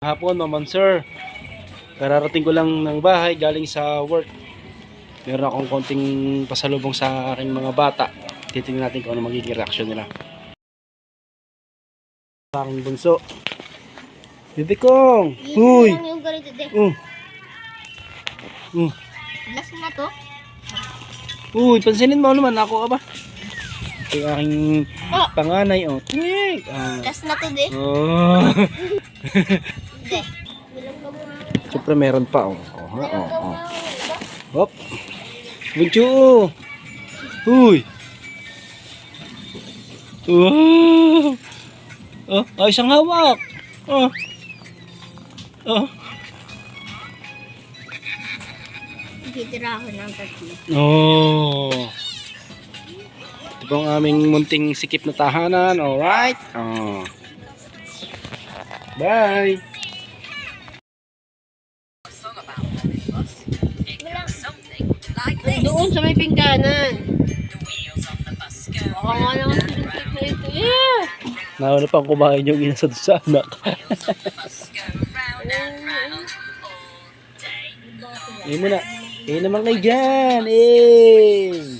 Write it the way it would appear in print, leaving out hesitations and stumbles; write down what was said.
Hapon, Maman Sir. Kararating ko lang ng bahay galing sa work. Meron akong konting pasalubong sa aking mga bata. Titingnan natin kung ano magiging reaction nila. Sa aking bunso. Bibi Kong! Huy! Yung ganito din. Last na to? Uy, pansinin mo naman ako aba. Ito yung aking panganay. Oh, tinig! Last na to din. Oh. Hindi. Bilang ka muna. Siyempre meron pa. Oh. Bilang ka Oh. muna. Hop! Bunso! Uy! Wow! Oh, ay isang hawak. Oh. Oh. Titira ako ng tatlo. Oh. Ito po ang aming munting sikip na tahanan. Alright. Oh. Bye. Doon sa may pingganan. Baka nga naman sinutik na ito. Yeah! Nauna pang kumain yung inasad sa anak. Eh muna. Eh naman kayo dyan. Eh.